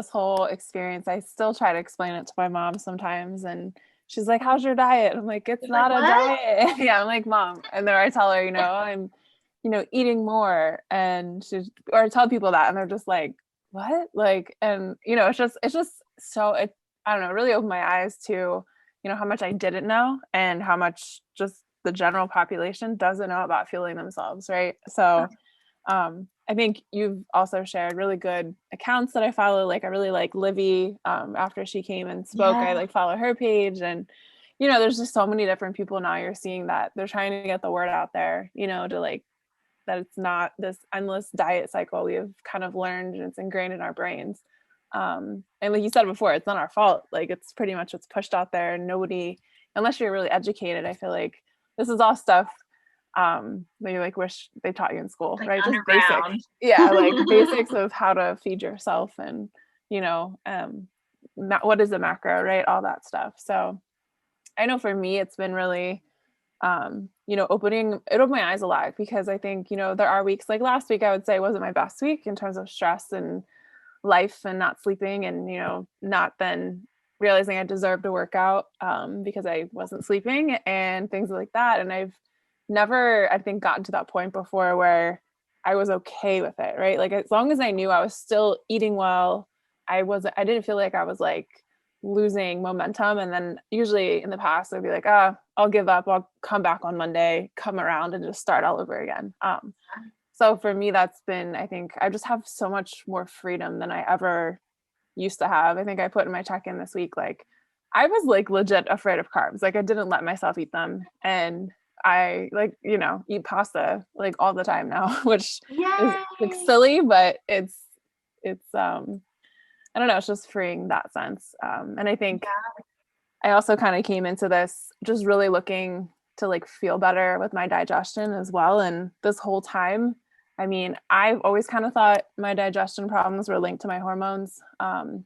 this whole experience, I still try to explain it to my mom sometimes, and she's like, how's your diet? I'm like, it's You're like, not a what? diet. Yeah, I'm like, mom. And then I tell her, I'm, eating more, and or I tell people that, and they're just like, what? Like, and it's just so I don't know, it really opened my eyes to, how much I didn't know and how much just the general population doesn't know about fueling themselves, right? So I think you've also shared really good accounts that I follow. Like I really like Livy. After she came and spoke, I Yeah. like follow her page, and there's just so many different people now. You're seeing that they're trying to get the word out there, to like that it's not this endless diet cycle we have kind of learned and it's ingrained in our brains. And like you said before, it's not our fault. Like it's pretty much what's pushed out there, and nobody, unless you're really educated, I feel like this is all stuff that you like wish they taught you in school, Like right? Just basic, underground. yeah, like basics of how to feed yourself, and what is a macro, right? All that stuff. So I know for me it's been really it opened my eyes a lot, because I think there are weeks, like last week I would say wasn't my best week in terms of stress and life and not sleeping, and not then realizing I deserved a workout because I wasn't sleeping and things like that. And I've never, I think, gotten to that point before where I was okay with it, right? Like as long as I knew I was still eating well, I didn't feel like I was like losing momentum. And then usually in the past I'd be like, I'll give up, I'll come back on Monday, come around and just start all over again. So for me, that's been, I think I just have so much more freedom than I ever used to have. I think I put in my check-in this week, like I was like legit afraid of carbs. Like I didn't let myself eat them. And I like, eat pasta like all the time now, which is like Yay. silly, but it's I don't know, it's just freeing that sense. And I think Yeah. I also kind of came into this just really looking to like feel better with my digestion as well. And this whole time, I mean, I've always kind of thought my digestion problems were linked to my hormones. And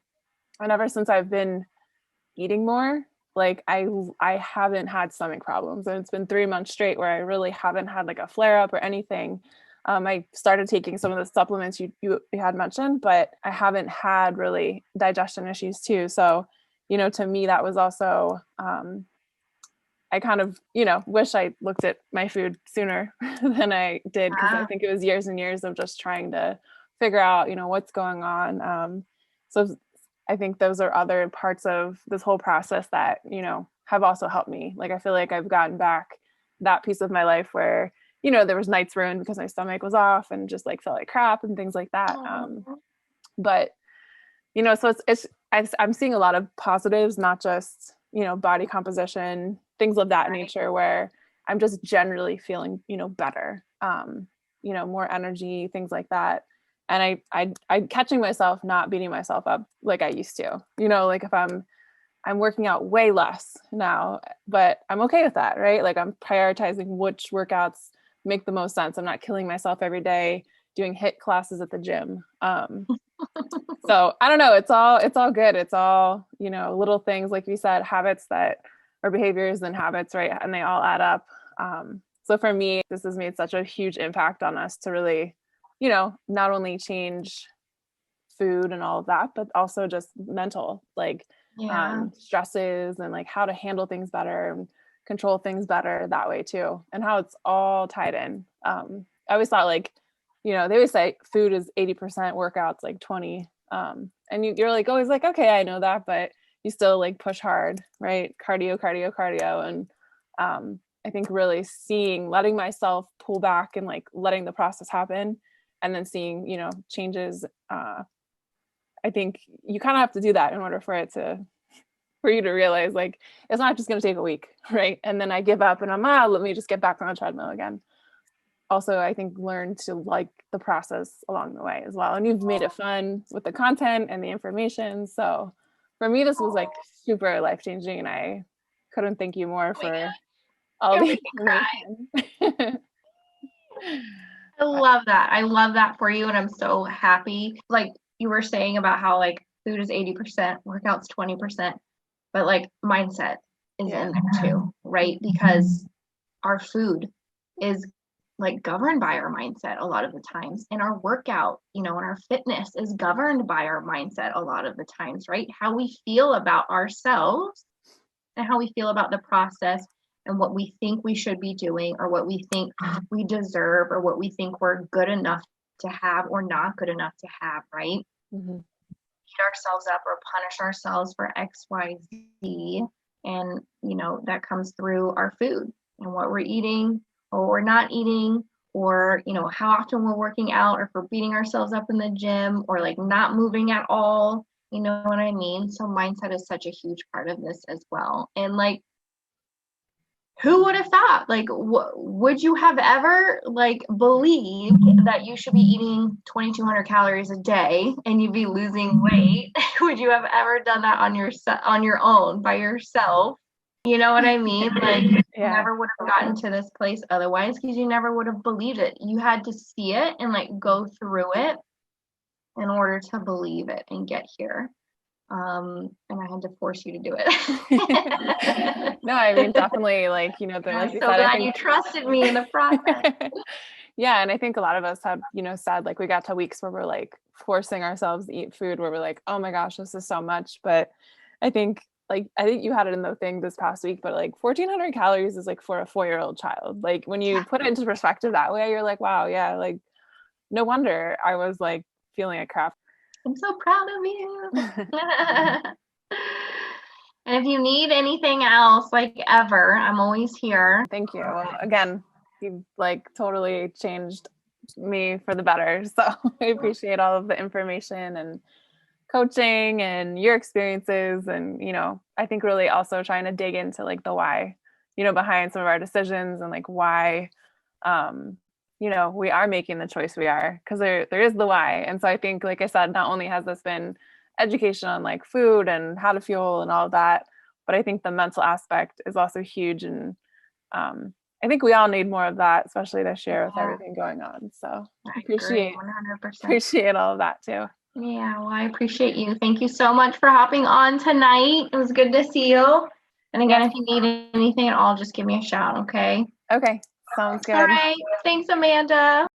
ever since I've been eating more, like I haven't had stomach problems, and it's been 3 months straight where I really haven't had like a flare up or anything. I started taking some of the supplements you had mentioned, but I haven't had really digestion issues too. So, to me that was also I kind of, wish I looked at my food sooner than I did, because I Yeah. think it was years and years of just trying to figure out, what's going on. So I think those are other parts of this whole process that, have also helped me. Like I feel like I've gotten back that piece of my life where, there was nights ruined because my stomach was off and just like felt like crap and things like that. Oh, But so I'm seeing a lot of positives, not just body composition, things of that right. nature, where I'm just generally feeling better, more energy, things like that. And I'm catching myself not beating myself up like I used to, like if I'm working out way less now, but I'm okay with that, right? Like I'm prioritizing which workouts make the most sense. I'm not killing myself every day doing HIIT classes at the gym. So I don't know. It's all good. It's all, little things, like you said, habits that or behaviors and habits, right? And they all add up. So for me, this has made such a huge impact on us to really, not only change food and all of that, but also just mental, like Yeah. stresses and like how to handle things better and control things better that way too, and how it's all tied in. I always thought like, they always say food is 80%, workouts like 20. And you're like always like, okay, I know that, but you still like push hard, right? Cardio, cardio, cardio. And I think really letting myself pull back and like letting the process happen, and then seeing, changes. I think you kind of have to do that in order for you to realize like it's not just going to take a week, right? And then I give up and let me just get back on the treadmill again. Also, I think learn to like the process along the way as well. And you've made it fun with the content and the information. So for me, this was like super life changing, and I couldn't thank you more Oh my for God. all You're the making me cry. information. I love that. I love that for you. And I'm so happy. Like you were saying about how like food is 80%, workouts 20%, but like mindset is Yeah. in there too, right? Because our food is like governed by our mindset a lot of the times. And our workout, and our fitness is governed by our mindset a lot of the times, right? How we feel about ourselves and how we feel about the process and what we think we should be doing, or what we think we deserve, or what we think we're good enough to have or not good enough to have, right? Mm-hmm. Beat ourselves up or punish ourselves for XYZ. And, that comes through our food and what we're eating or we're not eating, or, how often we're working out, or if we're beating ourselves up in the gym, or like not moving at all. You know what I mean? So mindset is such a huge part of this as well. And like, who would have thought? Like, would you have ever like believed that you should be eating 2,200 calories a day and you'd be losing weight? Would you have ever done that on your own by yourself? You know what I mean? Like, you never would have gotten to this place otherwise, because you never would have believed it. You had to see it and like go through it in order to believe it and get here. And I had to force you to do it. No, I mean, definitely, like, like you so said, glad I think you trusted me in the process. Yeah, and I think a lot of us have, said like we got to weeks where we're like forcing ourselves to eat food where we're like, oh my gosh, this is so much. But I think you had it in the thing this past week, but like 1,400 calories is like for a 4-year-old child. Like when you put it into perspective that way, you're like, wow, yeah, like no wonder I was like feeling like crap. I'm so proud of you. And if you need anything else, like ever, I'm always here. Thank you. Well, again, you've like totally changed me for the better. So I appreciate all of the information and coaching and your experiences. And, I think really also trying to dig into like the why, behind some of our decisions, and like why, we are making the choice we are, because there is the why. And so I think, like I said, not only has this been education on like food and how to fuel and all of that, but I think the mental aspect is also huge. And I think we all need more of that, especially this year with everything going on. So I agree, 100%. Appreciate all of that too. Yeah, well, I appreciate you. Thank you so much for hopping on tonight. It was good to see you. And again, if you need anything at all, just give me a shout, okay? Okay, sounds good. All right. Thanks, Amanda.